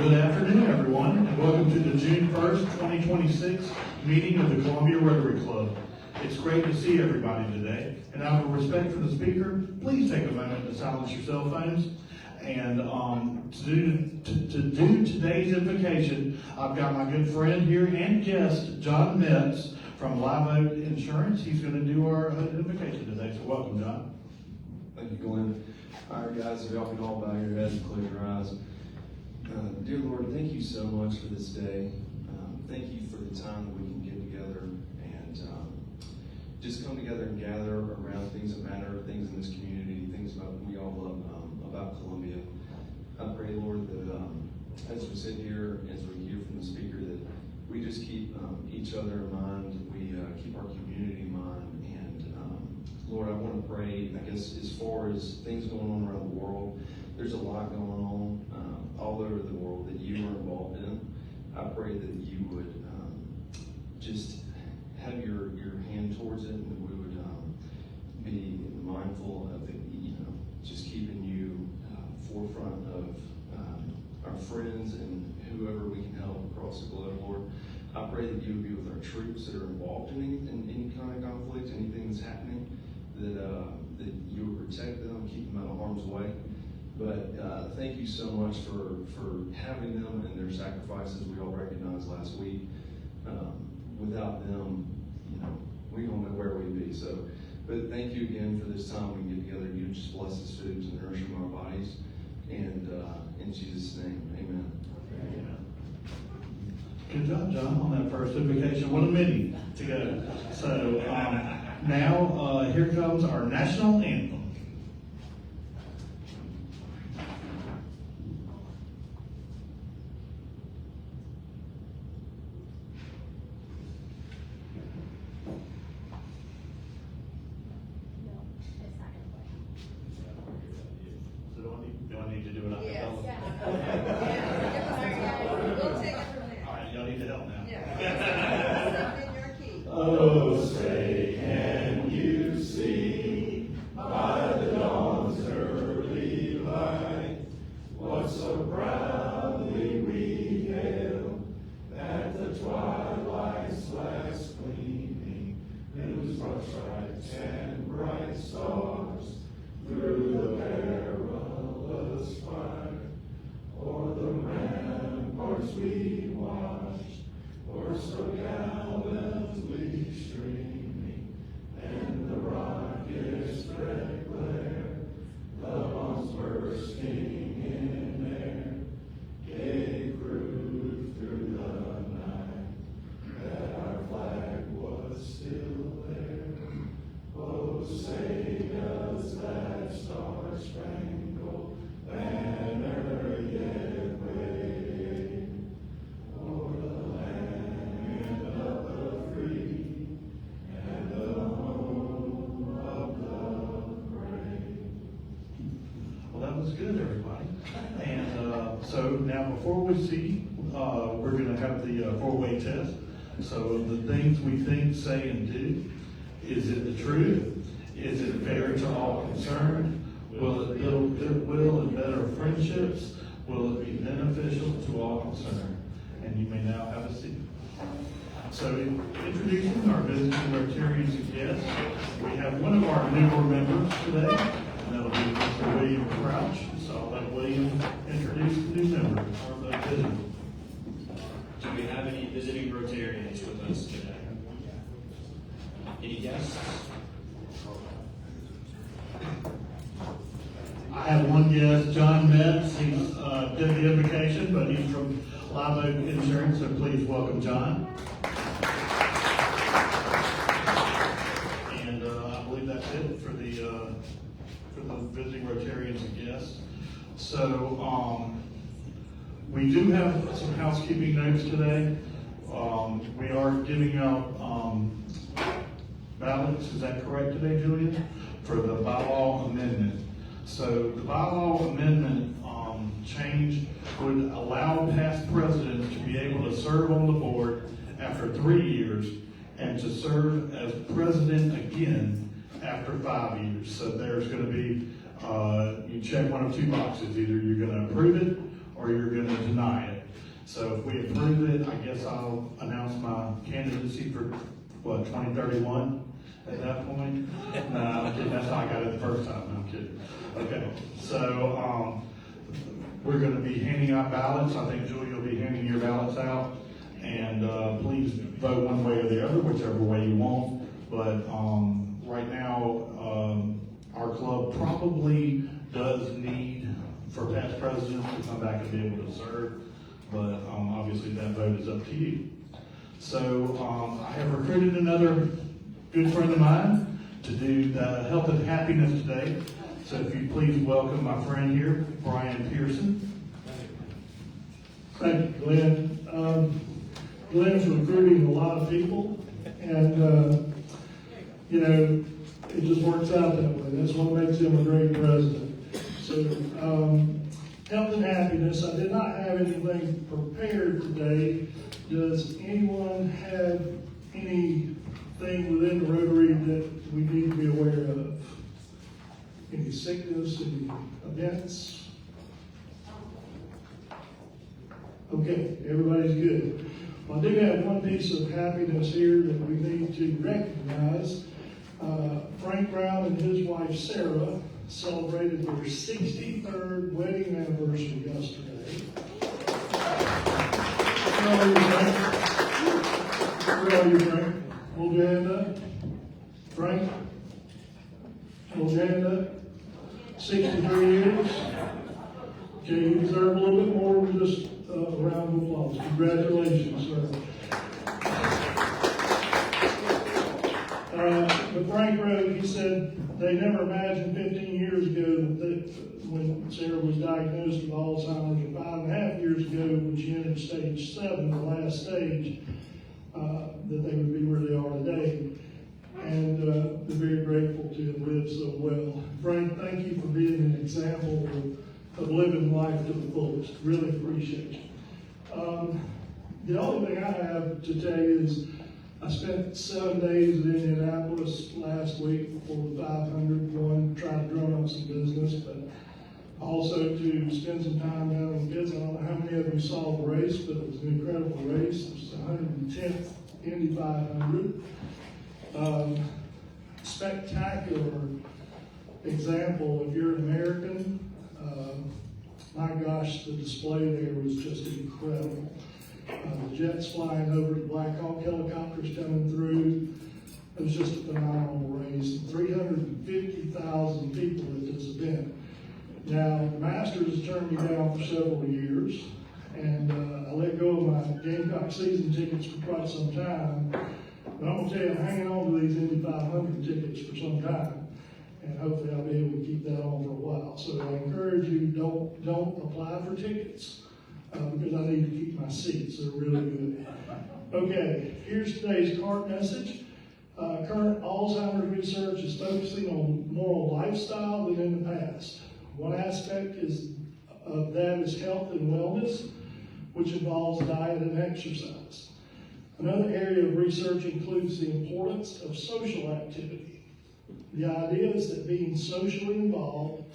Good afternoon, everyone, and welcome to the June 1st, 2026 meeting of the Columbia Rotary Club. It's great to see everybody today, and out of respect for the speaker, please take a moment to silence your cell phones. And to do today's invocation, I've got my good friend here and guest, John Metz from Live Oak Insurance. He's going to do our invocation today, so welcome, John. Thank you, Glenn. All right, guys, if y'all can all bow your heads and close your eyes. Dear Lord, thank you so much for this day. Thank you for the time that we can get together and just come together and gather around things that matter, things in this community, things about we all love about Columbia. I pray, Lord, that as we sit here, as we hear from the speaker, that we just keep each other in mind, we keep our community in mind. And Lord, I want to pray, I guess, as far as things going on around the world, there's a lot going on all over the world that you are involved in. I pray that you would just have your hand towards it, and that we would be mindful of it, just keeping you forefront of our friends and whoever we can help across the globe, Lord. I pray that you would be with our troops that are involved in any kind of conflict, anything that's happening, that you would protect them, keep them out of harm's way. But thank you so much for having them and their sacrifices we all recognized last week. Without them, we don't know where we'd be. So, but thank you again for this time we can get together. You just bless us foods and nourish our bodies. And in Jesus' name, amen. Amen. Good job, John, on that first invocation. What a minute to go. So now here comes our national anthem. Do I need to do it? Yes. All right, y'all need to help now. Oh, say, can you see by the dawn's early light what so proudly we hail at the twilight's last gleaming, whose stripes and bright stars through the perilous fight, o'er the ramparts we watched, or so gallantly streaming, and the rocket's red glare, the bombs bursting in air, gave proof through the night that our flag was still there. Oh, say does that star-spangled banner yet wave o'er the land of the free and the home of the brave? Well, that was good, everybody. And so now before we see, we're going to have the four-way test. So the things we think, say, and do. Is it the truth? Is it fair to all concerned? Will it build goodwill and better friendships? Will it be beneficial to all concerned? And you may now have a seat. So introducing our visiting Rotarians and guests, we have one of our newer members today, and that'll be Mr. William Crouch. So I'll let William introduce the new member, or the visitor. Do we have any visiting Rotarians with us today? Any guests? I have one guest, John Metz. He's did the invocation, but he's from Live Oak Insurance, so please welcome John. And I believe that's it for the visiting Rotarians and guests. So we do have some housekeeping notes today. We are giving out ballots, is that correct today, Julia? For the bylaw amendment. So the bylaw amendment change would allow past presidents to be able to serve on the board after 3 years and to serve as president again after 5 years. So there's going to be, you check one of two boxes. Either you're going to approve it or you're gonna deny it. So if we approve it, I guess I'll announce my candidacy for, 2031 at that point? No, I'm kidding, that's how I got it the first time, no, I'm kidding. Okay, so, we're gonna be handing out ballots. I think Julie will be handing your ballots out. And, please vote one way or the other, whichever way you want. But, right now, our club probably does need for past presidents to come back and be able to serve. But, obviously that vote is up to you. So, I have recruited another good friend of mine to do the health and happiness today. So if you please welcome my friend here, Brian Pearson. Thank you, Glenn. Glenn's recruiting a lot of people, and, it just works out that way. That's what makes him a great president. So, health and happiness, I did not have anything prepared today. Does anyone have anything within the Rotary that we need to be aware of? Any sickness, any events? Okay, everybody's good. Well, I do have one piece of happiness here that we need to recognize. Frank Brown and his wife Sarah celebrated their 63rd wedding anniversary yesterday. Where are you, Frank? Where are you, Frank? Hold your hand up. Frank? Hold your hand up. 63 years. Okay, you deserve a little bit more than just a round of applause. Congratulations, sir. But Frank wrote, he said, they never imagined 15 years ago when Sarah was diagnosed with Alzheimer's, and 5.5 years ago when she entered stage 7, the last stage, that they would be where they are today. And they're very grateful to have lived so well. Frank, thank you for being an example of living life to the fullest. Really appreciate you. The only thing I have to tell you is I spent 7 days in Indianapolis last week before the 500 one, trying to drum up some business, but also to spend some time down in the kids. I don't know how many of you saw the race, but it was an incredible race. It was the 110th Indy 500. Spectacular example. If you're an American, my gosh, the display there was just incredible. The jets flying over, the Black Hawk helicopters coming through. It was just a phenomenal race. 350,000 people at this event. Now, the Masters has turned me down for several years, and I let go of my Gamecock season tickets for quite some time. But I'm going to tell you, I'm hanging on to these Indy 500 tickets for some time, and hopefully I'll be able to keep that on for a while. So I encourage you, don't apply for tickets, because I need to keep my seats. They're really good. Okay, here's today's card message. Current Alzheimer's research is focusing on more lifestyle than in the past. One aspect of that is health and wellness, which involves diet and exercise. Another area of research includes the importance of social activity. The idea is that being socially involved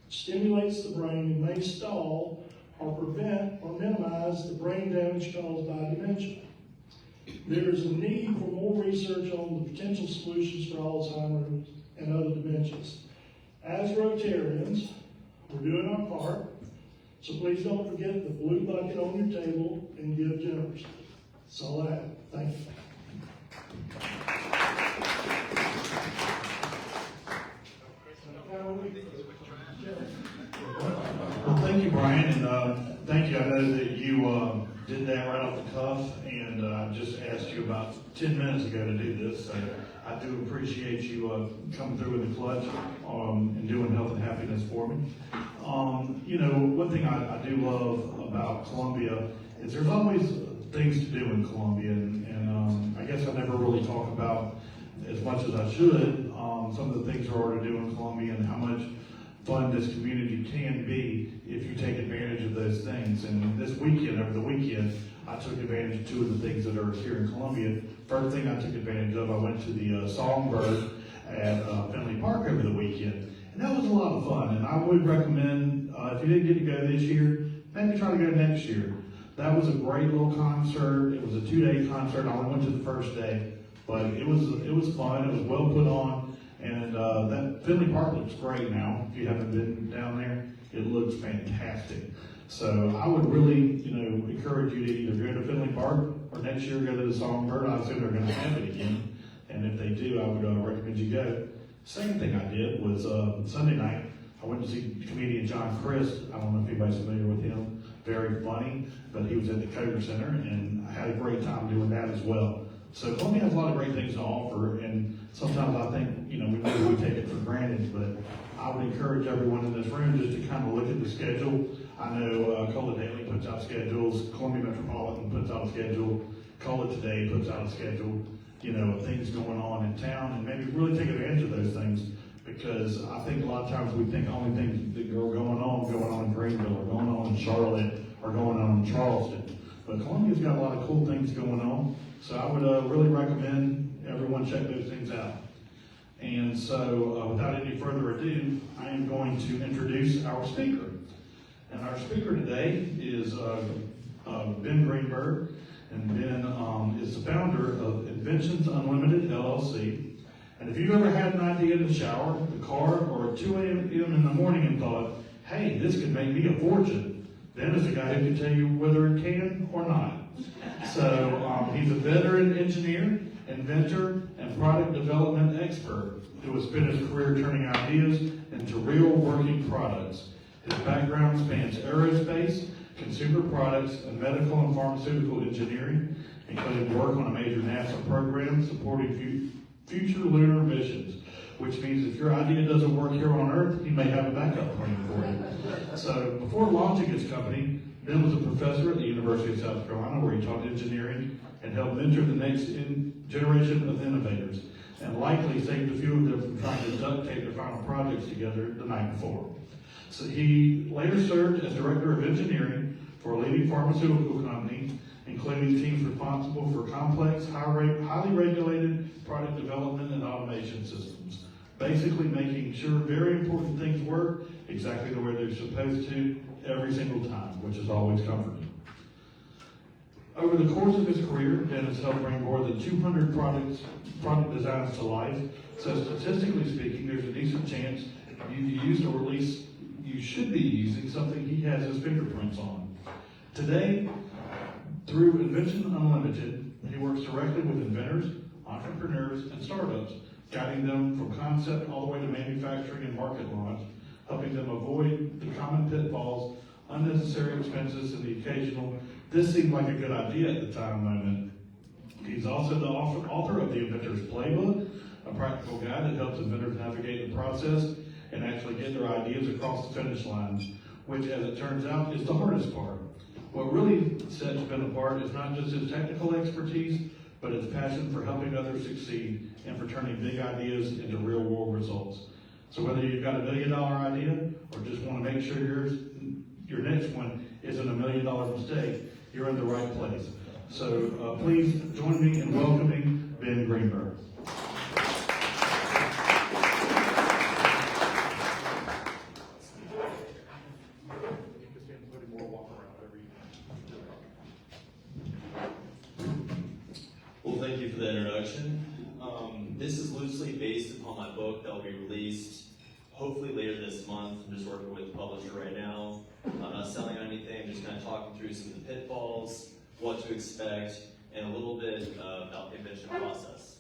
stimulates the brain and may stall or prevent or minimize the brain damage caused by dementia. There is a need for more research on the potential solutions for Alzheimer's and other dementias. As Rotarians, we're doing our part, so please don't forget the blue bucket on your table and give generously. That's all I have. Thank you. Well, thank you, Brian, and thank you. I know that you did that right off the cuff, and I just asked you about 10 minutes ago to do this, so I do appreciate you coming through with the clutch and doing health and happiness for me. One thing I do love about Columbia is there's always things to do in Columbia, and I guess I never really talk about as much as I should some of the things we're already doing in Columbia and how much fun this community can be if you take advantage of those things. And this weekend, over the weekend, I took advantage of two of the things that are here in Columbia. First thing I took advantage of, I went to the Songbird at Finley Park over the weekend. And that was a lot of fun. And I would recommend, if you didn't get to go this year, maybe try to go next year. That was a great little concert. It was a 2-day concert. I only went to the first day, but it was fun. It was well put on, and that Finley Park looks great now. If you haven't been down there, it looks fantastic. So I would really, encourage you to either go to Finley Park or next year go to the Songbird. I assume they're going to have it again, and if they do, I would recommend you go. Second thing I did was Sunday night. I went to see comedian John Christ. I don't know if anybody's familiar with him. Very funny, but he was at the Coder Center, and I had a great time doing that as well. So Columbia has a lot of great things to offer, and sometimes I think, we take it for granted, but I would encourage everyone in this room just to kind of look at the schedule. I know Cola Daily puts out schedules, Columbia Metropolitan puts out a schedule, Cola Today puts out a schedule, things going on in town, and maybe really take advantage of those things, because I think a lot of times we think only things that are going on in Greenville, or going on in Charlotte, or going on in Charleston. But Columbia's got a lot of cool things going on, so I would really recommend everyone check those things out. And so, without any further ado, I am going to introduce our speaker. And our speaker today is Ben Greenberg, and Ben is the founder of Inventions Unlimited LLC. And if you've ever had an idea in the shower, the car, or at 2 a.m. in the morning and thought, hey, this could make me a fortune, Ben is the guy who can tell you whether it can or not. So he's a veteran engineer, inventor, and product development expert who has spent his career turning ideas into real working products. His background spans aerospace, consumer products, and medical and pharmaceutical engineering, including work on a major NASA program supporting future lunar missions, which means if your idea doesn't work here on Earth, he may have a backup plan for you. So before launching his company, Ben was a professor at the University of South Carolina, where he taught engineering and helped mentor the next generation of innovators, and likely saved a few of them from trying to duct tape their final projects together the night before. So he later served as director of engineering for a leading pharmaceutical company, including teams responsible for complex, highly regulated product development and automation systems, basically making sure very important things work exactly the way they're supposed to every single time, which is always comforting. Over the course of his career, Ben has helped bring more than 200 product designs to life, so statistically speaking, there's a decent chance you've used, or at least you should be using, something he has his fingerprints on. Today, through Invention Unlimited, he works directly with inventors, entrepreneurs, and startups, guiding them from concept all the way to manufacturing and market launch, helping them avoid the common pitfalls, unnecessary expenses, and the occasional, this seemed like a good idea at the time moment. He's also the author of the Inventor's Playbook, a practical guide that helps inventors navigate the process and actually get their ideas across the finish line, which, as it turns out, is the hardest part. What really sets Ben apart is not just his technical expertise, but his passion for helping others succeed and for turning big ideas into real-world results. So whether you've got $1 million idea or just want to make sure your next one isn't $1 million mistake, you're in the right place. So please join me in welcoming Ben Greenberg. Well, thank you for the introduction. This is loosely based upon my book that will be released hopefully later this month. I'm just working with the publisher right now. I'm not selling anything, I'm just kind of talking through some of the pitfalls, what to expect, and a little bit about the invention process.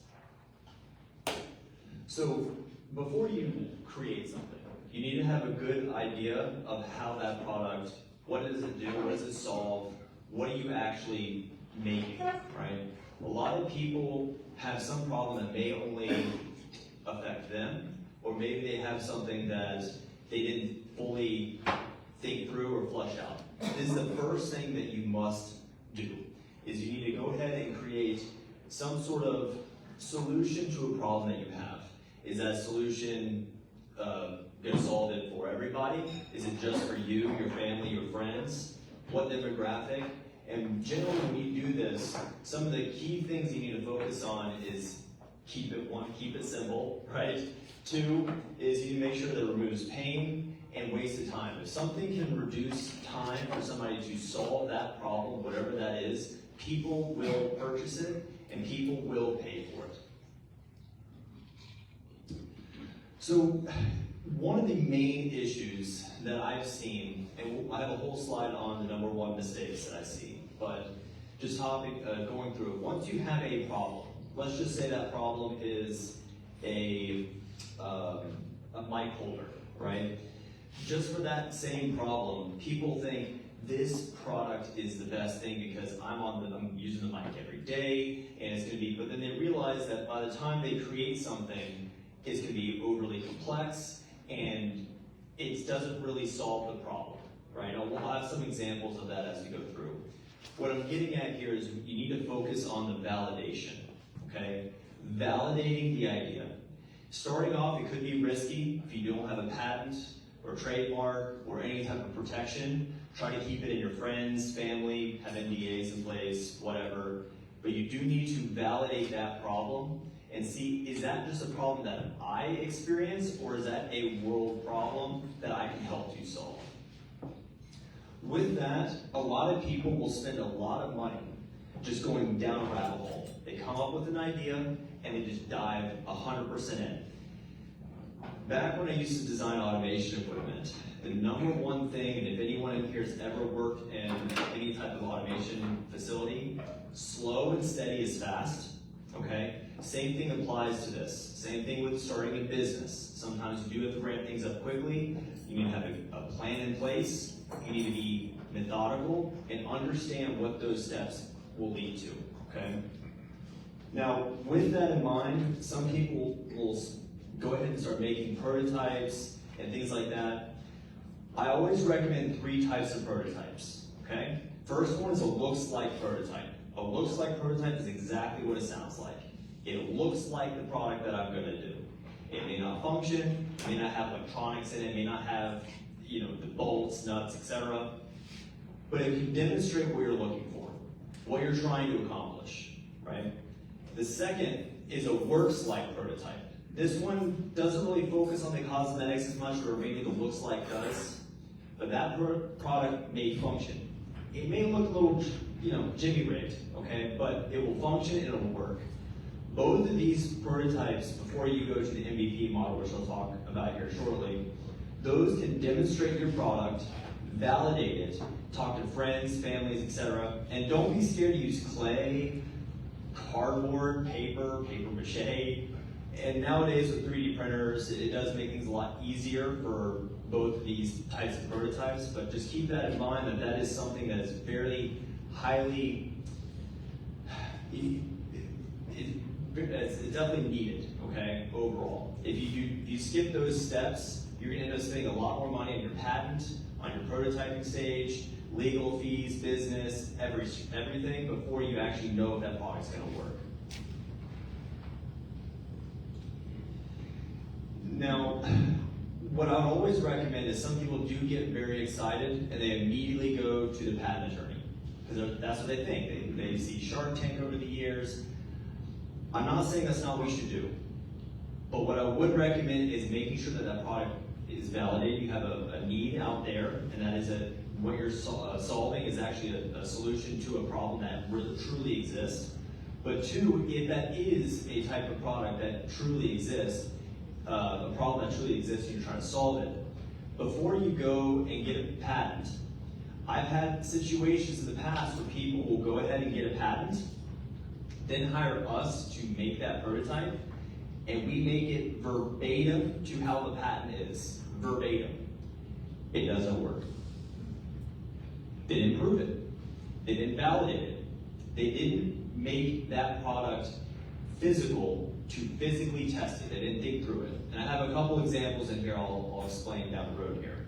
So before you create something, you need to have a good idea of how that product, what does it do, what does it solve, what are you actually making, right? A lot of people have some problem that may only affect them, or maybe they have something that they didn't fully think through or flush out. This is the first thing that you must do, is you need to go ahead and create some sort of solution to a problem that you have. Is that solution going to solve it for everybody? Is it just for you, your family, your friends? What demographic? And generally when you do this, some of the key things you need to focus on is keep it simple, right? 2 is you need to make sure that it removes pain and wasted time. If something can reduce time for somebody to solve that problem, whatever that is, people will purchase it and people will pay for it. So one of the main issues that I've seen, and I have a whole slide on the #1 mistakes that I see, but just going through it. Once you have a problem, let's just say that problem is a mic holder, right? Just for that same problem, people think this product is the best thing because I'm using the mic every day, and it's going to be. But then they realize that by the time they create something, it's going to be overly complex, and it doesn't really solve the problem, right? Now, we'll have some examples of that as we go through. What I'm getting at here is you need to focus on the validation, okay? Validating the idea. Starting off, it could be risky if you don't have a patent or trademark or any type of protection. Try to keep it in your friends, family, have NDAs in place, whatever. But you do need to validate that problem and see, is that just a problem that I experience, or is that a world problem that I can help you solve? With that, a lot of people will spend a lot of money just going down a rabbit hole. They come up with an idea and they just dive 100% in. Back when I used to design automation equipment, the #1 thing, and if anyone in here has ever worked in any type of automation facility, slow and steady is fast, okay? Same thing applies to this. Same thing with starting a business. Sometimes you do have to ramp things up quickly. You need to have a plan in place. You need to be methodical and understand what those steps will lead to, okay? Now, with that in mind, some people will go ahead and start making prototypes and things like that. I always recommend 3 types of prototypes, okay? First one is a looks like prototype. A looks like prototype is exactly what it sounds like. It looks like the product that I'm gonna do. It may not function, it may not have electronics in it, may not have, the bolts, nuts, etc. But it can demonstrate what you're looking for, what you're trying to accomplish, right? The second is a works like prototype. This one doesn't really focus on the cosmetics as much, or maybe the looks like does, but that product may function. It may look a little, jimmy rigged, okay, but it will function and it will work. Both of these prototypes, before you go to the MVP model, which I'll talk about here shortly, those can demonstrate your product, validate it, talk to friends, families, etc. And don't be scared to use clay, cardboard, paper mache. And nowadays with 3D printers, it does make things a lot easier for both of these types of prototypes, but just keep that in mind that that is something that is very highly, it's definitely needed, okay, overall. If you skip those steps, you're gonna end up spending a lot more money on your patent, on your prototyping stage, legal fees, business, everything before you actually know if that product's gonna work. Now, what I always recommend is some people do get very excited and they immediately go to the patent attorney, because that's what they think. They see Shark Tank over the years. I'm not saying that's not what you should do, but what I would recommend is making sure that that product is validated. You have a need out there, and that is that what you're solving is actually a solution to a problem that really truly exists. But 2, if that is a type of product that truly exists, a problem that truly exists and you're trying to solve it, before you go and get a patent, I've had situations in the past where people will go ahead and get a patent, then hire us to make that prototype, and we make it verbatim to how the patent is, verbatim. It doesn't work. They didn't prove it. They didn't validate it. They didn't make that product physical to physically test it. They didn't think through it. And I have a couple examples in here I'll explain down the road here.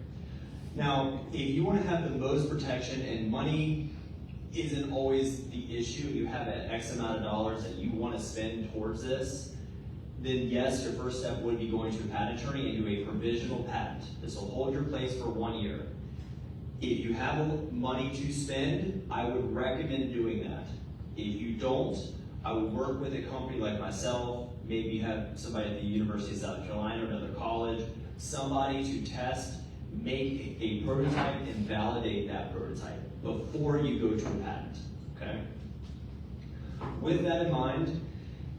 Now, if you want to have the most protection, and money isn't always the issue, you have an X amount of dollars that you want to spend towards this, then yes, your first step would be going to a patent attorney and do a provisional patent. This will hold your place for 1 year. If you have money to spend, I would recommend doing that. If you don't, I would work with a company like myself, maybe you have somebody at the University of South Carolina or another college, somebody to test, make a prototype and validate that prototype before you go to a patent, okay? With that in mind,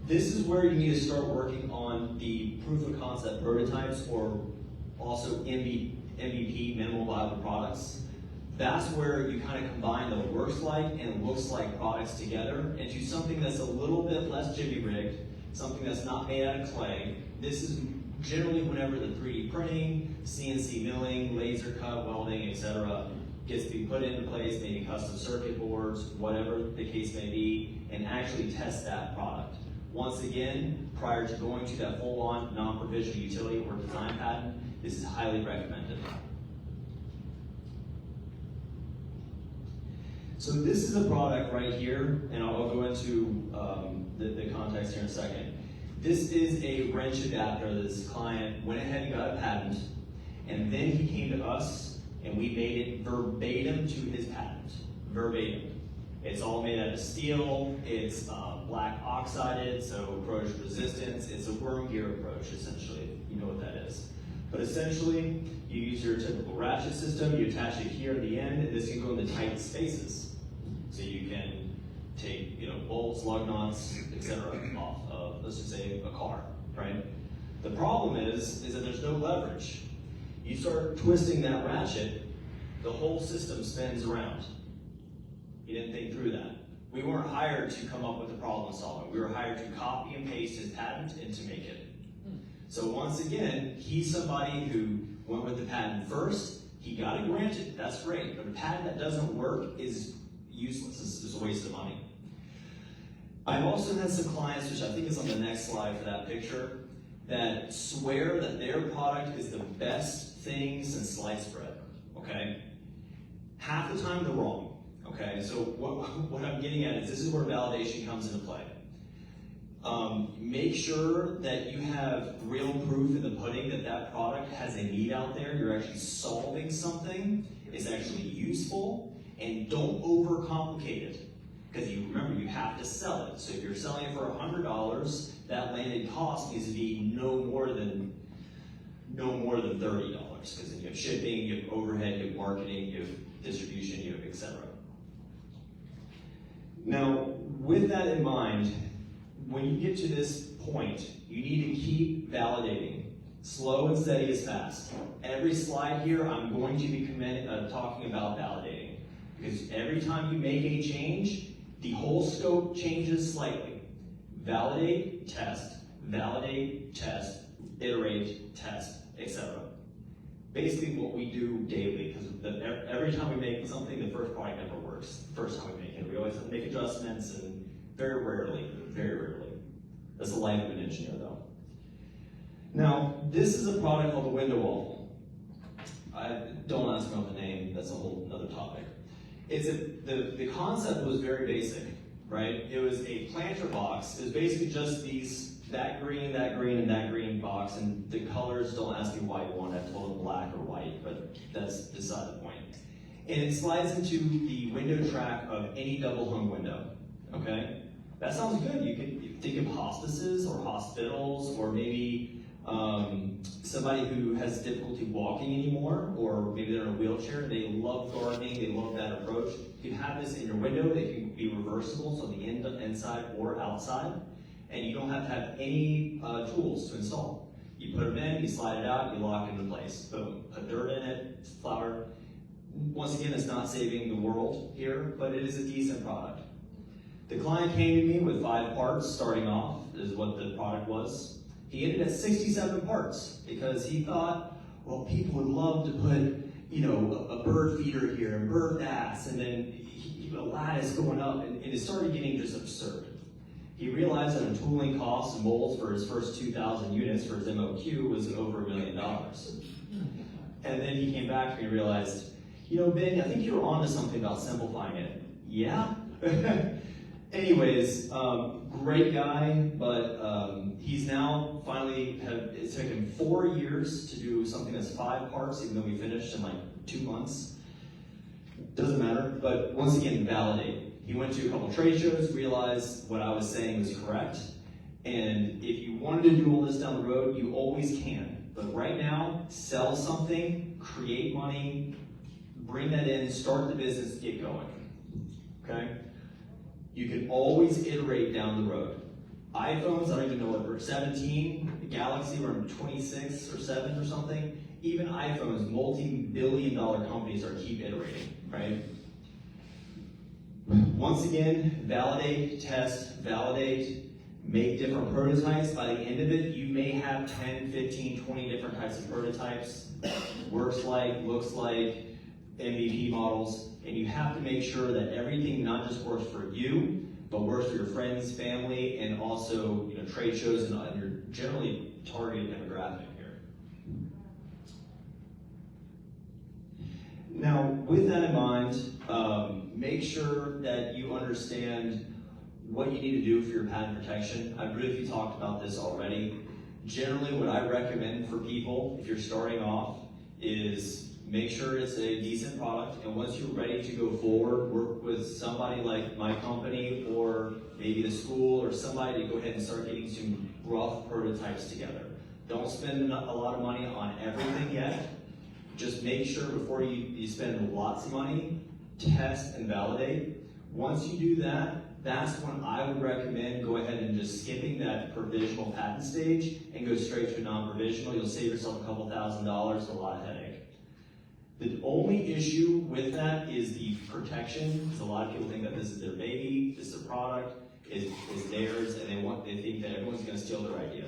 this is where you need to start working on the proof of concept prototypes, or also MVP, minimal viable products. That's where you kind of combine the works like and looks like products together into something that's a little bit less jimmy rigged, something that's not made out of clay. This is generally whenever the 3D printing, CNC milling, laser cut, welding, etc. gets to be put into place, maybe custom circuit boards, whatever the case may be, and actually test that product. Once again, prior to going to that full-on non-provisional utility or design patent, this is highly recommended. So this is a product right here, and I'll go into the context here in a second. This is a wrench adapter that this client went ahead and got a patent, and then he came to us and we made it verbatim to his patent. Verbatim. It's all made out of steel, it's black oxided, so corrosion resistance. It's a worm gear approach, essentially. You know what that is. But essentially, you use your typical ratchet system, you attach it here at the end, and this can go into tight spaces. So you can take, bolts, lug nuts, etc. off of, let's just say, a car, right? The problem is that there's no leverage. You start twisting that ratchet, the whole system spins around. He didn't think through that. We weren't hired to come up with the problem solving. We were hired to copy and paste his patent and to make it. So once again, he's somebody who went with the patent first. He got it granted. That's great. But a patent that doesn't work is useless. It's just a waste of money. I've also had some clients, which I think is on the next slide for that picture, that swear that their product is the best thing since sliced bread. Okay? Half the time they're wrong. Okay? So what I'm getting at is this is where validation comes into play. Make sure that you have real proof in the pudding that that product has a need out there. You're actually solving something. It's actually useful. And don't overcomplicate it. Because you remember, you have to sell it. So if you're selling it for $100, that landed cost needs to be no more than $30. Because then you have shipping, you have overhead, you have marketing, you have distribution, you have etc. Now, with that in mind, when you get to this point, you need to keep validating. Slow and steady is fast. Every slide here, I'm going to be talking about validating. Because every time you make a change, the whole scope changes slightly. Validate, test, iterate, test, etc. Basically what we do daily, because every time we make something, the first product never works. The first time we make it, we always have to make adjustments, and very rarely. That's the life of an engineer, though. Now, this is a product called the window waffle. Don't ask me about the name, that's a whole other topic. The concept was very basic, right? It was a planter box. It was basically just that green, and that green box, and the colors, don't ask me why you want it. I told them black or white, but that's beside the point. And it slides into the window track of any double hung window, okay? That sounds good. You could think of hospices or hospitals, or maybe somebody who has difficulty walking anymore, or maybe they're in a wheelchair, they love gardening, they love that approach. You can have this in your window, they can be reversible, so the inside or outside, and you don't have to have any tools to install. You put them in, you slide it out, you lock it into place. Boom. Put dirt in it, flour. Once again, it's not saving the world here, but it is a decent product. The client came to me with 5 parts starting off, is what the product was. He ended at 67 parts because he thought, well, people would love to put, a bird feeder here and bird baths, and then a lattice going up, and it started getting just absurd. He realized that the tooling costs and molds for his first 2,000 units for his MOQ was over $1 million. And then he came back to me and realized, Ben, I think you were onto something about simplifying it. Yeah? Anyways, great guy, but he's now finally, it took him 4 years to do something that's 5 parts, even though we finished in like 2 months. Doesn't matter, but once again, validate. He went to a couple trade shows, realized what I was saying was correct, and if you wanted to do all this down the road, you always can. But right now, sell something create money, bring that in, start the business, get going, okay? You can always iterate down the road. iPhones, I don't even know what we're 17, Galaxy, we're 26 or 7 or something. Even iPhones, multi-billion-dollar companies keep iterating, right? Once again, validate, test, validate, make different prototypes. By the end of it, you may have 10, 15, 20 different types of prototypes. Works like, looks like, MVP models. And you have to make sure that everything not just works for you, but works for your friends, family, and also trade shows and your generally targeted demographic here. Now, with that in mind, make sure that you understand what you need to do for your patent protection. I briefly talked about this already. Generally, what I recommend for people, if you're starting off, is make sure it's a decent product, and once you're ready to go forward, work with somebody like my company or maybe the school or somebody to go ahead and start getting some rough prototypes together. Don't spend a lot of money on everything yet. Just make sure before you spend lots of money, test and validate. Once you do that, that's when I would recommend go ahead and just skipping that provisional patent stage and go straight to a non-provisional. You'll save yourself a couple $1,000s, a lot of headache. The only issue with that is the protection, because a lot of people think that this is their baby, this is their product, is theirs, and they think that everyone's going to steal their idea.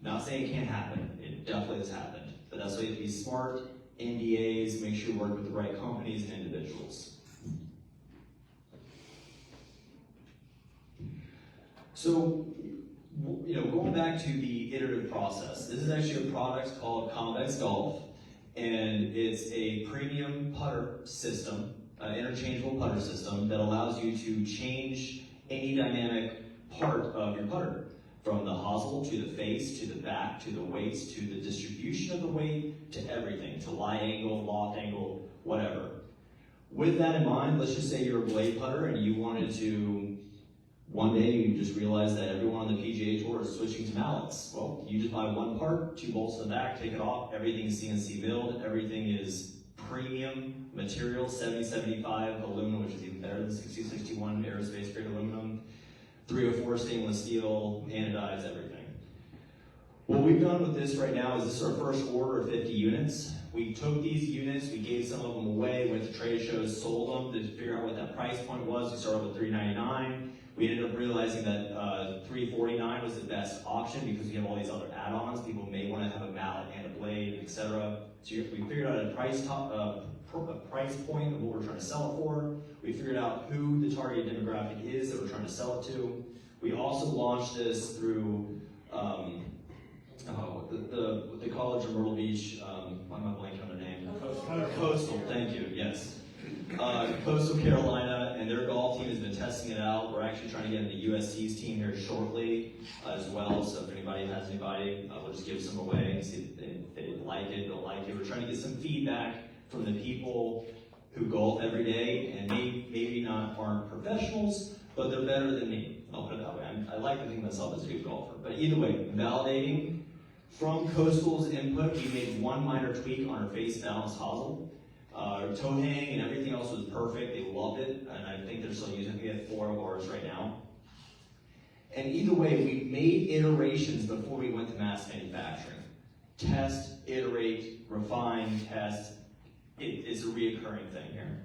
Not saying it can't happen, it definitely has happened, but that's why you have to be smart. NDAs, make sure you work with the right companies and individuals. So, going back to the iterative process, this is actually a product called Convex Golf, and it's a premium putter system, interchangeable putter system that allows you to change any dynamic part of your putter, from the hosel to the face, to the back, to the weights, to the distribution of the weight, to everything, to lie angle, loft angle, whatever. With that in mind, let's just say you're a blade putter and you wanted to, one day you just realize that everyone on the PGA Tour is switching to mallets. Well, you just buy one part, 2 bolts in the back, take it off, everything's CNC milled, everything is premium material, 70-75 aluminum, which is even better than 60-61 aerospace grade aluminum, 304 stainless steel, anodized, everything. What we've done with this right now is this is our first order of 50 units. We took these units, we gave some of them away, went to trade shows, sold them to figure out what that price point was. We started with $399. We ended up realizing that $349 was the best option because we have all these other add-ons. People may want to have a mallet and a blade, etc. So we figured out a price point of what we're trying to sell it for. We figured out who the target demographic is that we're trying to sell it to. We also launched this through the College of Myrtle Beach. Why am I blanking on their name? Coastal. Thank you. Yes. Coastal Carolina, and their golf team has been testing it out. We're actually trying to get into USC's team here shortly as well. So if anybody has anybody, we'll just give some away and see if they like it, don't like it. We're trying to get some feedback from the people who golf every day and maybe aren't professionals, but they're better than me. I'll put it that way. I like to think myself as a good golfer. But either way, validating. From Coastal's input, we made one minor tweak on our face balance hosel. Toe hang and everything else was perfect. They loved it, and I think they're still using it. We have 4 of ours right now. And either way, we made iterations before we went to mass manufacturing. Test, iterate, refine, test. It's a reoccurring thing here.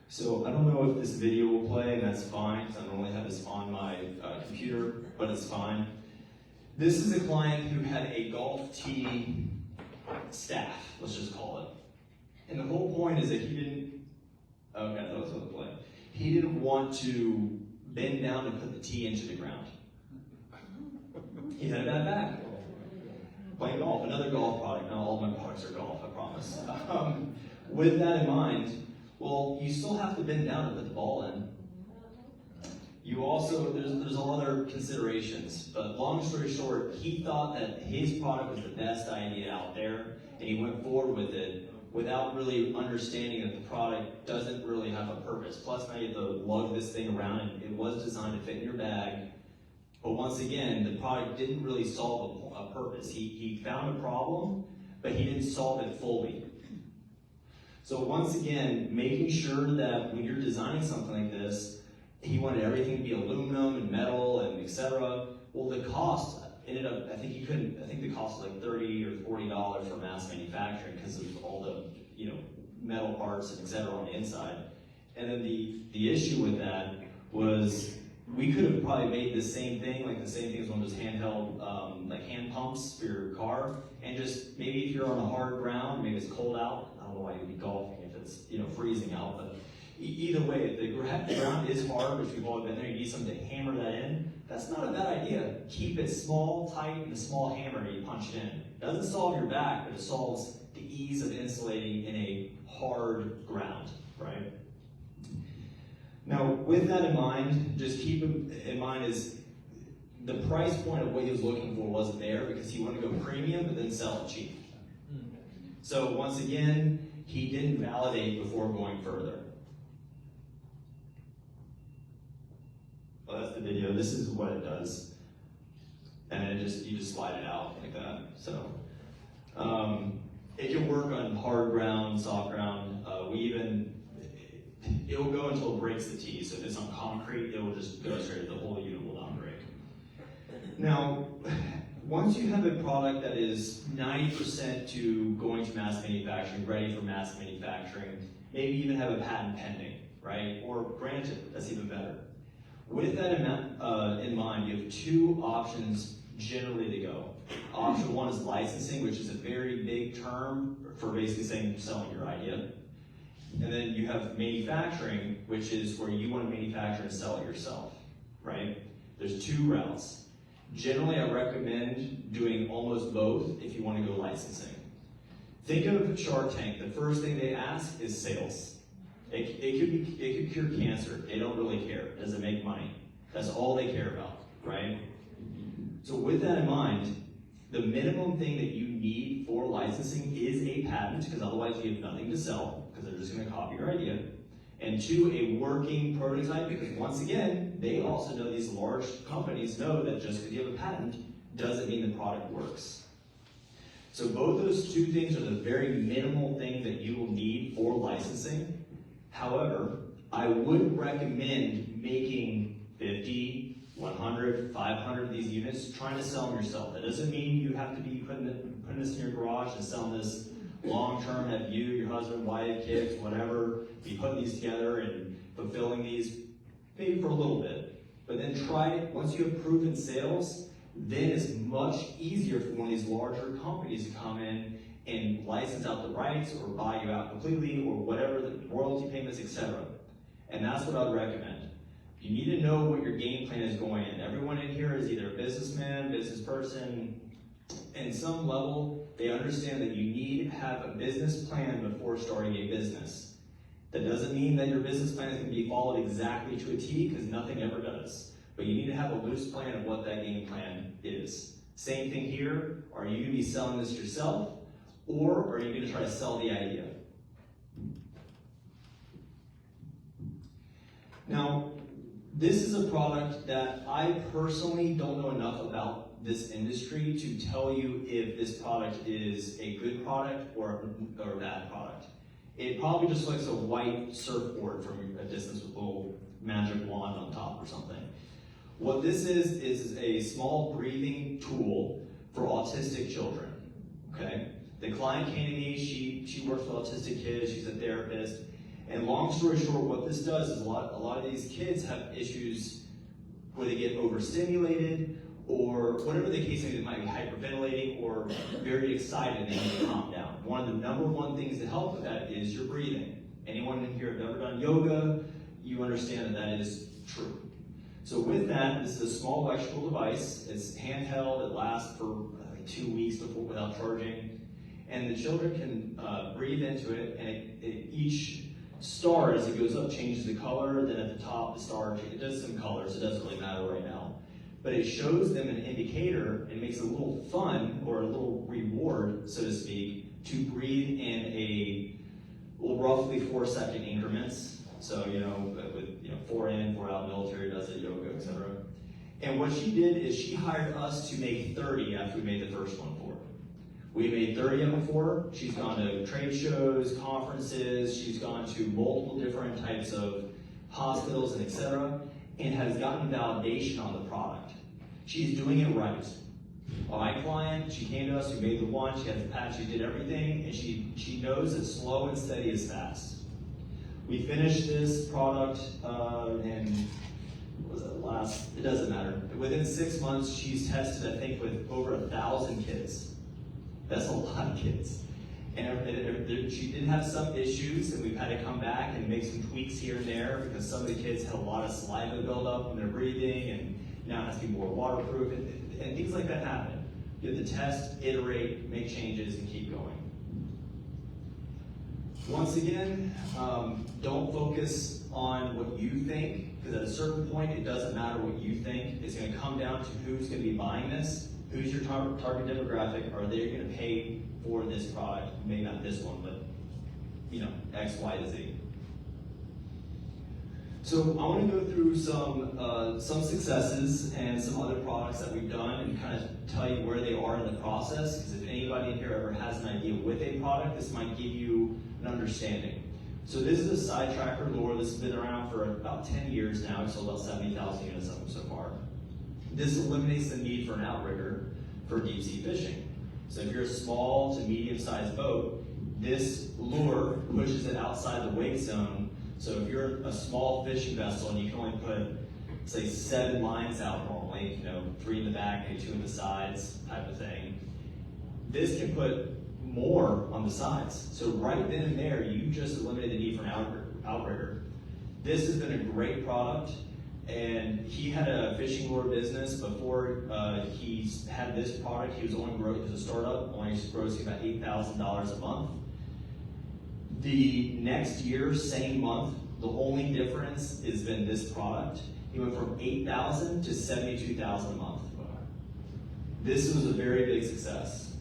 So I don't know if this video will play, and that's fine, because I normally have this on my computer, but it's fine. This is a client who had a golf tee staff, let's just call it. And the whole point is that he didn't, okay, that was the play. He didn't want to bend down to put the tee into the ground. He had a bad back. Playing golf, another golf product. Not all of my products are golf, I promise. With that in mind, well, you still have to bend down to put the ball in. You also, there's all other considerations, but long story short, he thought that his product was the best idea out there, and he went forward with it without really understanding that the product doesn't really have a purpose. Plus, now you have to lug this thing around, and it was designed to fit in your bag, But once again, the product didn't really solve a purpose. He found a problem, but he didn't solve it fully. So once again, making sure that when you're designing something like this, he wanted everything to be aluminum and metal and etc. Well, the cost ended up, I think the cost was like $30 or $40 for mass manufacturing because of all the, metal parts and etc. on the inside. And then the issue with that was we could have probably made the same thing, like the same thing as one of those handheld, like hand pumps for your car, and just maybe if you're on a hard ground, maybe it's cold out. I don't know why you'd be golfing if it's freezing out, but either way, if the ground is hard, which we've all been there, you need something to hammer that in. That's not a bad idea. Keep it small, tight, and a small hammer you punch it in. It doesn't solve your back, but it solves the ease of insulating in a hard ground, right? Now, with that in mind, just keep in mind is the price point of what he was looking for wasn't there because he wanted to go premium but then sell it cheap. So once again, he didn't validate before going further. Well, that's the video. This is what it does, and you just slide it out like that. So it can work on hard ground, soft ground. It'll go until it breaks the T. So if it's on concrete, it will just go straight. The whole unit will not break. Now, once you have a product that is 90% to going to mass manufacturing, ready for mass manufacturing, maybe even have a patent pending, right? Or granted, that's even better. With that in mind, you have two options generally to go. Option one is licensing, which is a very big term for basically saying selling your idea. And then you have manufacturing, which is where you want to manufacture and sell it yourself, right? There's two routes. Generally, I recommend doing almost both if you want to go licensing. Think of Shark Tank. The first thing they ask is sales. It could cure cancer. They don't really care. Does it make money? That's all they care about, right? So with that in mind, the minimum thing that you need for licensing is a patent, because otherwise you have nothing to sell, because they're just going to copy your idea. And two, a working prototype, because once again, they also know, these large companies know that just because you have a patent doesn't mean the product works. So both those two things are the very minimal thing that you will need for licensing. However, I would recommend making 50, 100, 500 of these units, trying to sell them yourself. That doesn't mean you have to be putting this in your garage and selling this long-term, have you, your husband, wife, kids, whatever, be putting these together and fulfilling these, maybe for a little bit. But then try it, once you have proven sales, then it's much easier for one of these larger companies to come in and license out the rights or buy you out completely or whatever, the royalty payments, etc. And that's what I would recommend. You need to know what your game plan is going in. Everyone in here is either a businessman, business person. In some level, they understand that you need to have a business plan before starting a business. That doesn't mean that your business plan is going to be followed exactly to a T, because nothing ever does. But you need to have a loose plan of what that game plan is. Same thing here. Are you going to be selling this yourself, or are you going to try to sell the idea? Now, this is a product that I personally don't know enough about this industry to tell you if this product is a good product or a bad product. It probably just looks a white surfboard from a distance with a little magic wand on top or something. What this is a small breathing tool for autistic children, okay? The client came to me, she works with autistic kids, she's a therapist, and long story short, what this does is a lot of these kids have issues where they get overstimulated, or whatever the case may be, they might be hyperventilating or very excited and they need to calm down. One of the number one things to help with that is your breathing. Anyone in here have ever done yoga, you understand that that is true. So with that, this is a small electrical device. It's handheld, it lasts for 2 weeks without charging. And the children can breathe into it, and each star, as it goes up, changes the color. Then at the top, the star, it does some colors, it doesn't really matter right now. But it shows them an indicator and makes it a little fun, or a little reward, so to speak, to breathe in roughly 4-second increments. So, with 4 in, 4 out, military does it, yoga, etc. And what she did is she hired us to make 30 after we made the first one for her. We made 30 of them for her. She's gone to trade shows, conferences, she's gone to multiple different types of hospitals and etc., and has gotten validation on the product. She's doing it right. My client, she came to us, we made the one, she had the patch, she did everything, and she knows that slow and steady is fast. We finished this product in, what was it, it doesn't matter. Within 6 months, she's tested, I think, with over 1,000 kids. That's a lot of kids. And she did have some issues, and we've had to come back and make some tweaks here and there because some of the kids had a lot of saliva buildup when they're breathing, and now it has to be more waterproof, and things like that happen. You have to test, iterate, make changes, and keep going. Once again, don't focus on what you think, because at a certain point, it doesn't matter what you think. It's going to come down to who's going to be buying this, who's your target demographic, are they going to pay for this product? Maybe not this one, but X, Y, to Z. So I want to go through some successes and some other products that we've done and kind of tell you where they are in the process, because if anybody in here ever has an idea with a product, this might give you an understanding. So this is a side tracker lure. This has been around for about 10 years now. I've sold about 70,000 units of them so far. This eliminates the need for an outrigger for deep sea fishing. So if you're a small to medium-sized boat, this lure pushes it outside the wake zone. So if you're a small fishing vessel and you can only put, say, 7 lines out normally, 3 in the back, maybe 2 in the sides type of thing, this can put more on the sides. So right then and there, you just eliminated the need for an outrigger. This has been a great product. And he had a fishing lure business before he had this product. He was only growing as a startup, only grossing about $8,000 a month. The next year, same month, the only difference has been this product. He went from $8,000 to $72,000 a month. This was a very big success.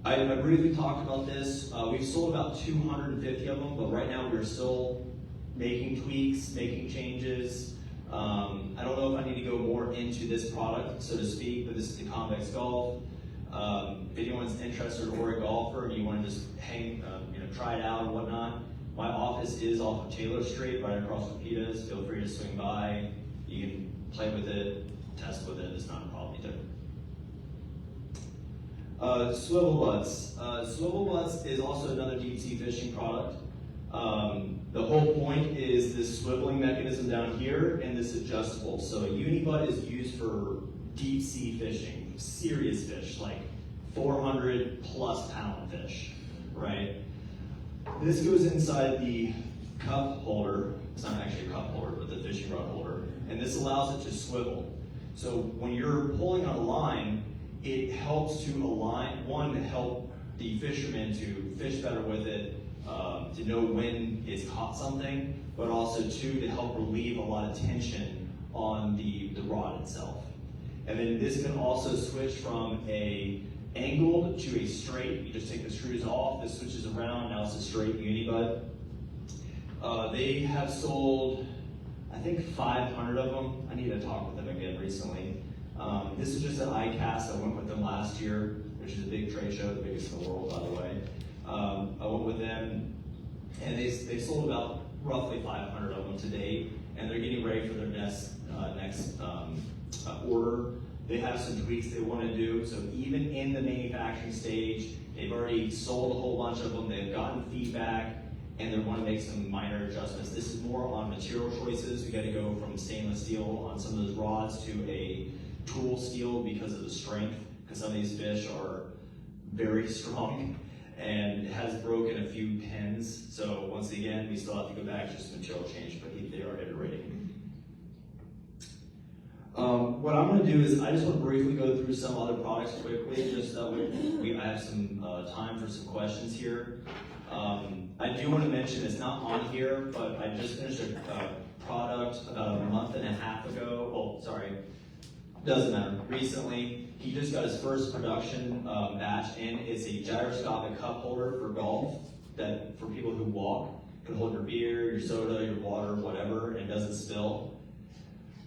I briefly talked about this. We've sold about 250 of them, but right now we're still making tweaks, making changes. I don't know if I need to go more into this product, so to speak, but this is the Convex Golf. If anyone's interested or a golfer and you want to just try it out and whatnot, my office is off of Taylor Street, right across from Pita's. Feel free to swing by. You can play with it, test with it. It's not a problem either. Swivel butts. Swivel butts is also another deep sea fishing product. The whole point is this swiveling mechanism down here and this adjustable. So a uni-butt is used for deep sea fishing, serious fish, like 400 plus pound fish, right? This goes inside the cup holder. It's not actually a cup holder, but the fishing rod holder. And this allows it to swivel. So when you're pulling on a line, it helps to align, one, to help the fisherman to fish better with it, to know when it's caught something, but also two, to help relieve a lot of tension on the rod itself. And then this can also switch from a angled to a straight. You just take the screws off, this switches around, now it's a straight uni-butt. They have sold, I think, 500 of them. I need to talk with them again recently. This is just an ICAST. I went with them last year, which is a big trade show, the biggest in the world, by the way. I went with them, and they sold about roughly 500 of them to date, and they're getting ready for their next order. They have some tweaks they want to do, so even in the manufacturing stage, they've already sold a whole bunch of them, they've gotten feedback, and they want to make some minor adjustments. This is more on material choices. We got to go from stainless steel on some of those rods to a tool steel because of the strength, because some of these fish are very strong and it has broken a few pins. So once again, we still have to go back to just material change, but they are iterating. What I'm going to do is I just want to briefly go through some other products quickly, just so I have some time for some questions here. I do want to mention, it's not on here, but I just finished a product about a month and a half ago. Oh, sorry, doesn't matter. Recently, he just got his first production batch in. It's a gyroscopic cup holder for golf that for people who walk. You can hold your beer, your soda, your water, whatever, and it doesn't spill.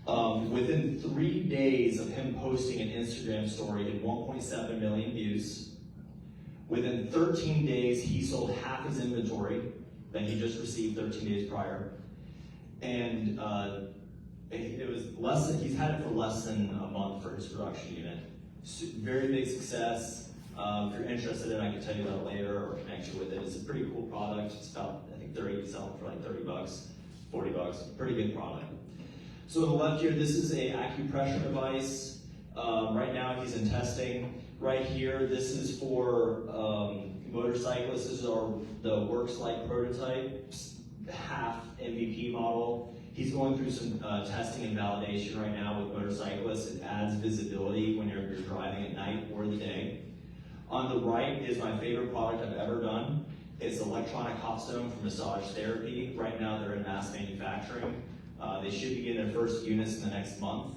Within 3 days of him posting an Instagram story, he had 1.7 million views. Within 13 days, he sold half his inventory that he just received 13 days prior. And it was less than, he's had it for less than a month for his production unit. Very big success. If you're interested in it, I can tell you about it later or connect you with it. It's a pretty cool product. It's about, I think, selling for like $30, $40. Pretty good product. So on the left here, this is a acupressure device. Right now he's in testing. Right here, this is for motorcyclists. This is the Works Like prototype, half MVP model. He's going through some testing and validation right now with motorcyclists. It adds visibility when you're driving at night or the day. On the right is my favorite product I've ever done. It's electronic hot stone for massage therapy. Right now they're in mass manufacturing. They should begin their first units in the next month.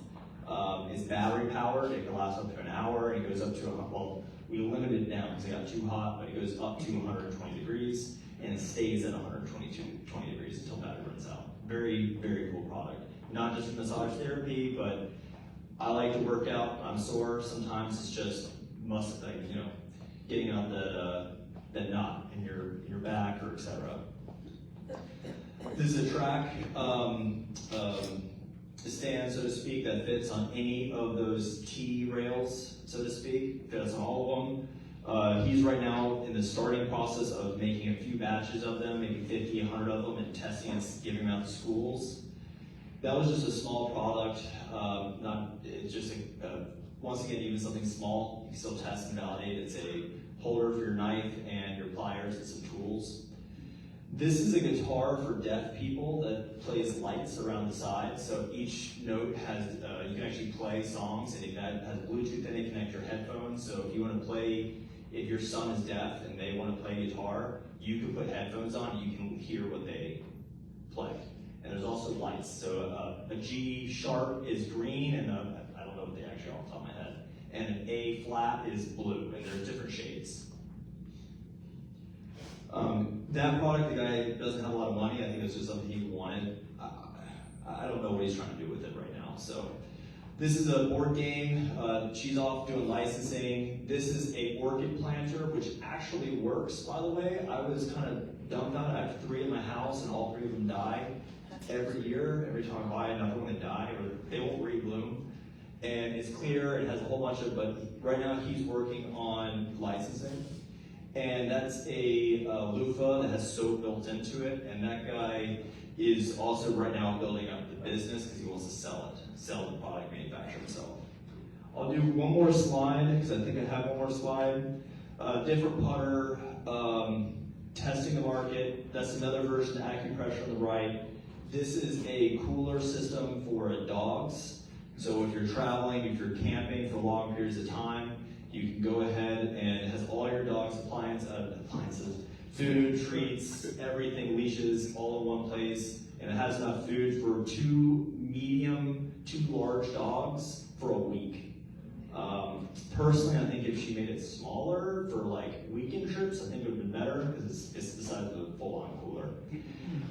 It's battery powered. It can last up to an hour. It goes up to, well, we limited it down because it got too hot, but it goes up to 120 degrees and it stays at 20 degrees until battery runs out. Very, very cool product. Not just for massage therapy, but I like to work out. I'm sore. Sometimes it's just getting out that knot in your back or etc. This is a track stand, so to speak, that fits on any of those T rails, so to speak. Fits on all of them. He's right now in the starting process of making a few batches of them, maybe 50, 100 of them, and testing and giving them out to schools. That was just a small product. It's just once again, even something small, you can still test and validate. It's a holder for your knife and your pliers and some tools. This is a guitar for deaf people that plays lights around the side. So each note has, you can actually play songs, and it has Bluetooth in it, connect your headphones. So if you want to play, if your son is deaf and they want to play guitar, you can put headphones on, you can hear what they play. And there's also lights. So a G sharp is green, and I don't know what they actually are off the top of my head. And an A flat is blue, and there's different shades. That product, the guy doesn't have a lot of money. I think it's just something he wanted. I don't know what he's trying to do with it right now. So this is a board game. She's off doing licensing. This is a orchid planter, which actually works, by the way. I was kind of dumbfounded. I have 3 in my house, and all 3 of them die every year. Every time I buy another one, they die, or they won't rebloom. And it's clear. It has a whole bunch of, but right now he's working on licensing. And that's a loofah that has soap built into it, and that guy is also right now building up the business because he wants to sell the product, manufacture himself. I'll do one more slide because I think I have one more slide. Different putter, testing the market. That's another version of acupressure on the right. This is a cooler system for dogs. So if you're traveling, if you're camping for long periods of time, you can go ahead and it has all your dog's appliances, food, treats, everything, leashes, all in one place. And it has enough food for 2 medium, 2 large dogs for a week. Personally, I think if she made it smaller for like weekend trips, I think it would have been better because it's the size of a full-on cooler.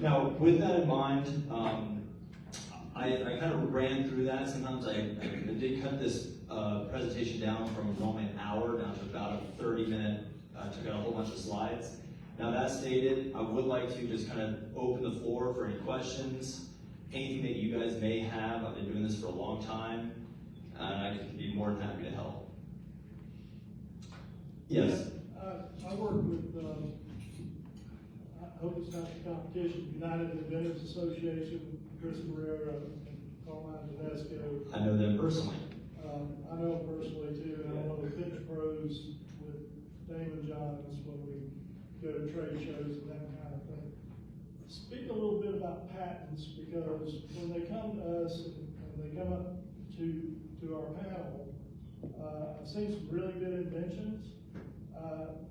Now, with that in mind, I kind of ran through that. Sometimes I did cut this presentation down from normally an hour down to about a 30-minute, took out a whole bunch of slides. Now that stated, I would like to just kind of open the floor for any questions, anything that you guys may have. I've been doing this for a long time, and I can be more than happy to help. Yes? I work with, I hope it's not the competition, United Inventors Association, Chris Barrera and Carmine Tedesco. I know them personally. I know them personally too, and I know the Pitch Pros with Damon Johns when we go to trade shows and that kind of thing. Speak a little bit about patents, because when they come to us and they come up to our panel, I've seen some really good inventions,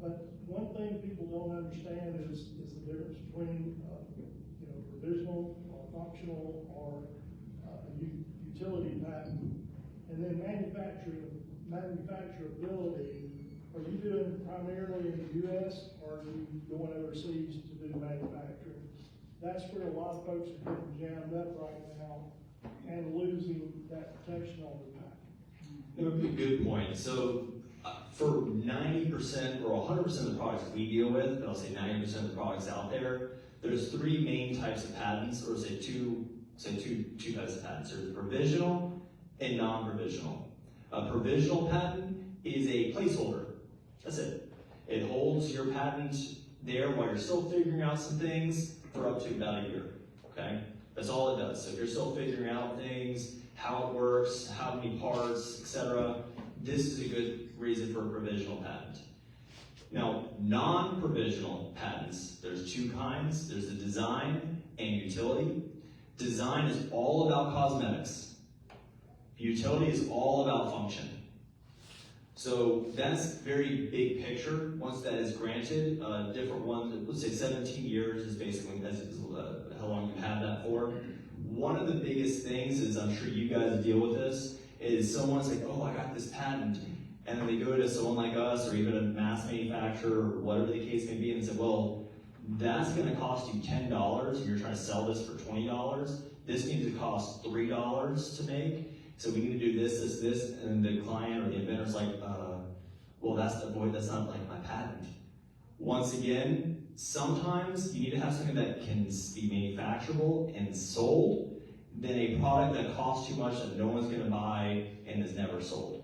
but one thing people don't understand is the difference between provisional or functional or utility patent, and then manufacturability. Are you doing primarily in the U.S. or are you going overseas to do manufacturing? That's where a lot of folks are getting jammed up right now and losing that protection on the patent. Good point. So for 90% or 100% of the products we deal with, but I'll say 90% of the products out there, there's three main types of patents, or say two types of patents. There's provisional and non-provisional. A provisional patent is a placeholder. That's it. It holds your patent there while you're still figuring out some things for up to about a year. Okay? That's all it does. So if you're still figuring out things, how it works, how many parts, etc., this is a good reason for a provisional patent. Now, non-provisional patents, there's two kinds. There's the design and utility. Design is all about cosmetics. Utility is all about function. So that's very big picture. Once that is granted, different ones, let's say 17 years is basically how long you have that for. One of the biggest things is, I'm sure you guys deal with this, is someone's like, oh, I got this patent. And then they go to someone like us, or even a mass manufacturer, or whatever the case may be, and say, well, that's gonna cost you $10, and you're trying to sell this for $20. This needs to cost $3 to make. So we need to do this, and the client or the inventor's like, well, that's not like my patent. Once again, sometimes you need to have something that can be manufacturable and sold than a product that costs too much that no one's gonna buy and is never sold.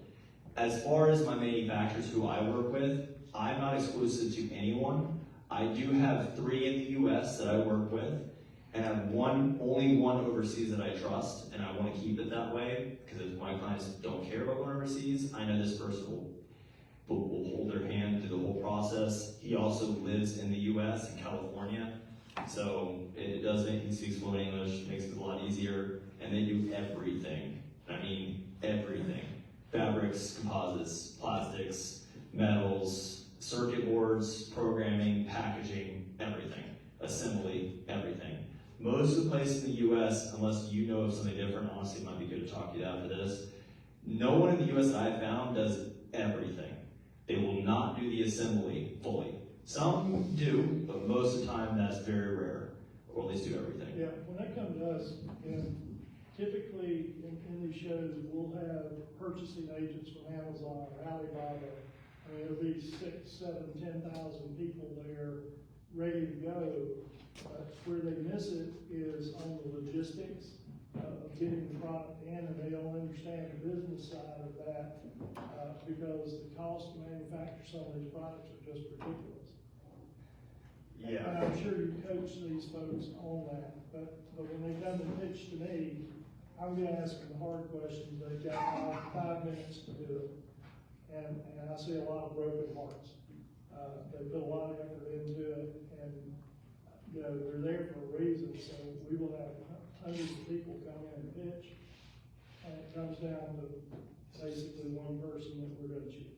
As far as my manufacturers who I work with, I'm not exclusive to anyone. I do have 3 in the US that I work with, and I have only one overseas that I trust, and I want to keep it that way, because if my clients don't care about going overseas, I know this person will hold their hand through the whole process. He also lives in the US, in California, so it does make, he speaks fluent English, makes it a lot easier, and they do everything. I mean, everything. Fabrics, composites, plastics, metals, circuit boards, programming, packaging, everything. Assembly, everything. Most of the places in the US, unless you know of something different, honestly it might be good to talk to you after this, no one in the US that I've found does everything. They will not do the assembly fully. Some do, but most of the time that's very rare, or at least do everything. Yeah, when they come to us, and typically in these shows, we'll have purchasing agents from Amazon or Alibaba. I mean, there'll be 6, 7, 10,000 people there ready to go. But where they miss it is on the logistics of getting the product in, and they don't understand the business side of that because the cost to manufacture some of these products are just ridiculous. Yeah. And I'm sure you coach these folks on that, but when they come and pitch to me, I'm gonna ask them the hard questions. They've got 5 minutes to do it. And I see a lot of broken hearts. They put a lot of effort into it, and you know, they're there for a reason. So we will have hundreds of people come in and pitch, and it comes down to basically one person that we're gonna choose.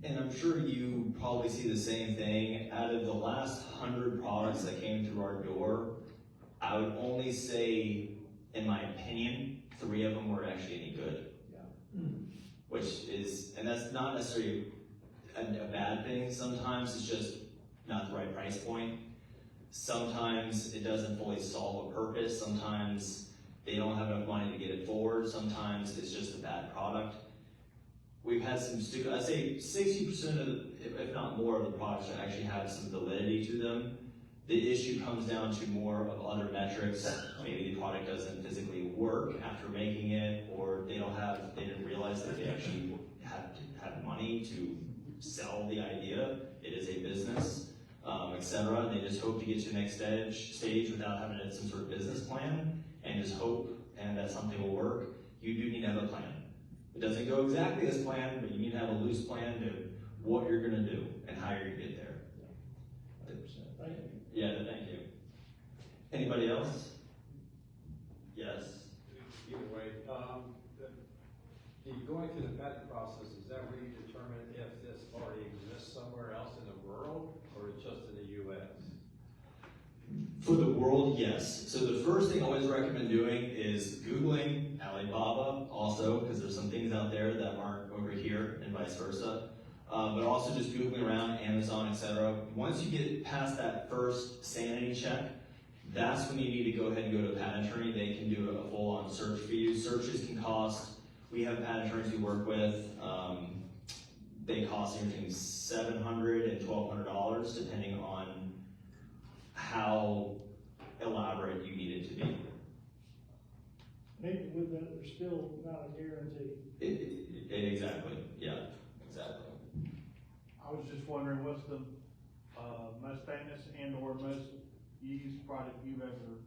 And I'm sure you probably see the same thing. Out of the last 100 products that came through our door, I would only say, in my opinion, 3 of them were actually any good. Yeah. Which is, and that's not necessarily a bad thing. Sometimes it's just not the right price point. Sometimes it doesn't fully solve a purpose. Sometimes they don't have enough money to get it forward. Sometimes it's just a bad product. We've had some, I'd say 60% of, if not more, of the products actually have some validity to them. The issue comes down to more of other metrics. Maybe the product doesn't physically work after making it, or they didn't realize that they actually have money to sell the idea. It is a business, etc. They just hope to get to the next stage without having some sort of business plan, and just hope and that something will work. You do need to have a plan. It doesn't go exactly as planned, but you need to have a loose plan to what you're gonna do and how you're gonna get there. 100%. Thank you. Yeah, thank you. Anybody else? Yes. Either way, going through the patent process, is that where you determine if this already exists somewhere else in the world, or it's just in the US? For the world, yes. So the first thing I always recommend doing is Googling Alibaba also, because there's some things out there that aren't over here and vice versa. But also just Googling around Amazon, etc. Once you get past that first sanity check, that's when you need to go ahead and go to a patent attorney. They can do a full-on search for you. Searches can cost, we have patent attorneys we work with, they cost between $700 and $1,200 depending on how elaborate you need it to be. Maybe with that, there's still not a guarantee. Exactly, yeah, exactly. I was just wondering, what's the most famous and or most used product you've ever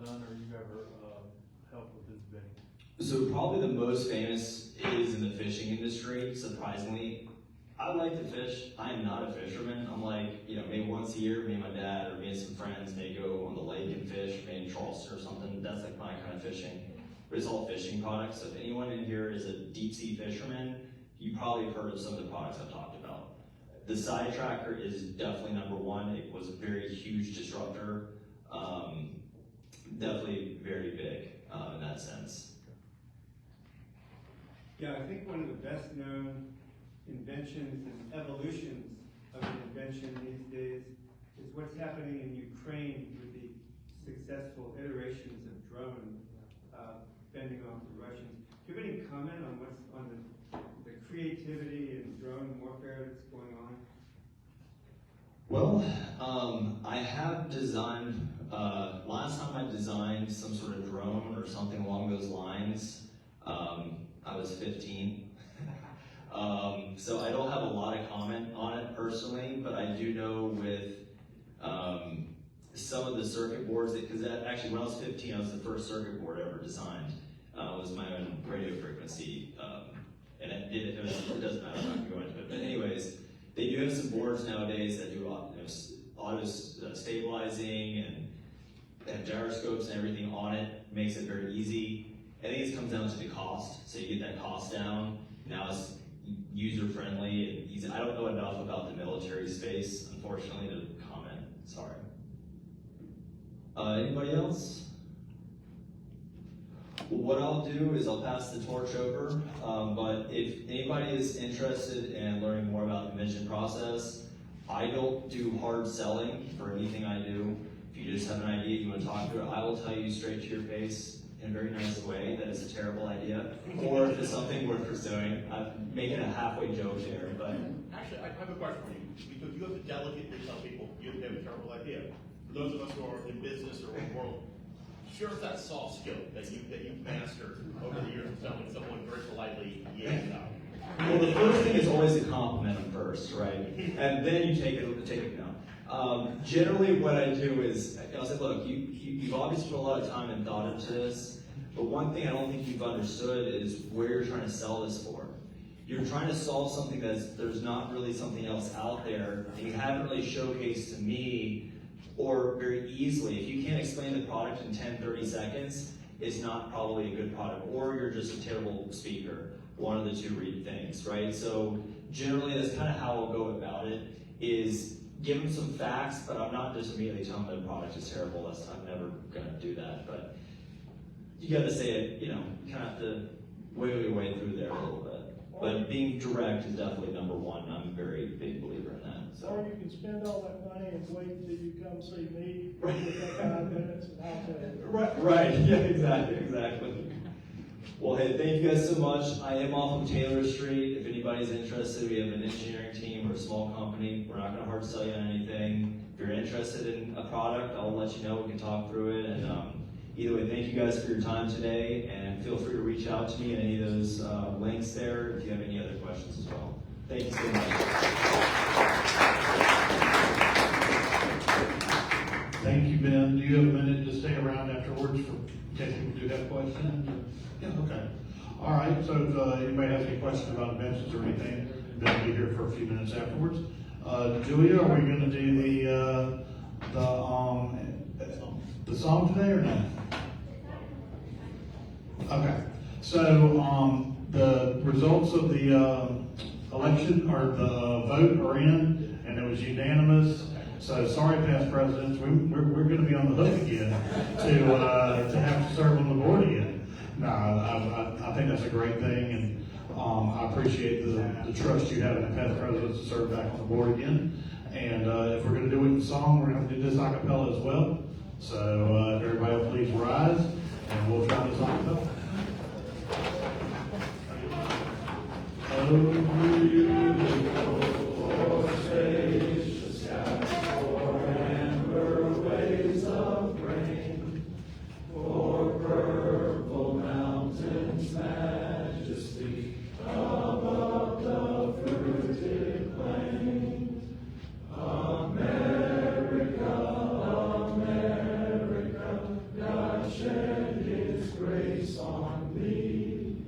done or you've ever helped with inventing? So probably the most famous is in the fishing industry, surprisingly. I like to fish. I am not a fisherman. I'm like, maybe once a year, me and my dad or me and some friends may go on the lake and fish, maybe in Charleston or something. That's like my kind of fishing. But it's all fishing products. So if anyone in here is a deep sea fisherman, you probably have heard of some of the products I've talked about. The side tracker is definitely number one. It was a very huge disruptor. Definitely very big in that sense. Yeah, I think one of the best known inventions and evolutions of an invention these days is what's happening in Ukraine with the successful iterations of drone fending off the Russians. Do you have any comment on what's on the creativity in drone warfare that's going on? Well, I have designed, last time I designed some sort of drone or something along those lines, I was 15. So I don't have a lot of comment on it personally, but I do know with some of the circuit boards, because actually when I was 15, I was the first circuit board ever designed. It was my own radio frequency, and it doesn't matter, I'm not going to go into it. But anyways, they do have some boards nowadays that do auto stabilizing, and they have gyroscopes and everything on it. Makes it very easy. I think it comes down to the cost. So you get that cost down. Now it's user friendly and easy. I don't know enough about the military space, unfortunately, to comment. Sorry. Anybody else? What I'll do is I'll pass the torch over, but if anybody is interested in learning more about the Invention process, I don't do hard selling for anything I do. If you just have an idea you want to talk through it, I will tell you straight to your face in a very nice way that it's a terrible idea, or if it's something worth pursuing. I'm making a halfway joke there, but... Actually, I have a question for you, because you have to delicately tell people you have a terrible idea. For those of us who are in business or in the world, share that soft skill that you've mastered over the years of telling someone very politely, yeah, no. Well, the first thing is always to compliment them first, right? And then you take it down. Generally, what I do is, I'll say, look, you've obviously put a lot of time and thought into this, but one thing I don't think you've understood is where you're trying to sell this for. You're trying to solve something there's not really something else out there, and you haven't really showcased to me, or very easily. If you can't explain the product in 10, 30 seconds, it's not probably a good product, or you're just a terrible speaker. One of the two things, right? So generally, that's kind of how I'll go about it, is give them some facts, but I'm not just immediately telling them the product is terrible. I'm never gonna do that, but you gotta say it, you kind of have to wiggle your way through there a little bit. But being direct is definitely number one. I'm a very big believer in that. So. Or you can spend all that money and wait until you come see me, within 5 minutes, and I'll tell you. Right, yeah, exactly. Well, hey, thank you guys so much. I am off of Taylor Street. If anybody's interested, we have an engineering team or a small company. We're not going to hard sell you on anything. If you're interested in a product, I'll let you know. We can talk through it. And either way, thank you guys for your time today. And feel free to reach out to me at any of those links there if you have any other questions as well. Thank you so much. Thank you, Ben. Do you have a minute to stay around afterwards in case people do have questions? Yeah, okay. All right, so if anybody has any questions about inventions or anything, Ben will be here for a few minutes afterwards. Julia, are we going to do the song today or no? Okay. So the results of the election or the vote are in, and it was unanimous. So sorry, past presidents, we're going to be on the hook again to have to serve on the board again. No, I think that's a great thing, and I appreciate the trust you have in the past presidents to serve back on the board again. And if we're going to do it in song, we're going to have to do this a cappella as well. So everybody please rise, and we'll try this a cappella. Oh, beautiful, spacious skies, for amber waves of grain, for purple mountains, majesty above the fruited plain. America, America, God shed His grace on thee,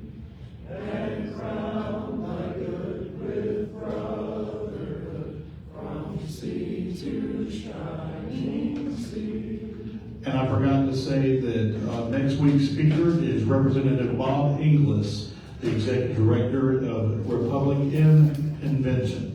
and crown thy good with brotherhood, from sea to shining sea. And I forgot to say that next week's speaker is Representative Bob Inglis, the Executive Director of Republican Invention.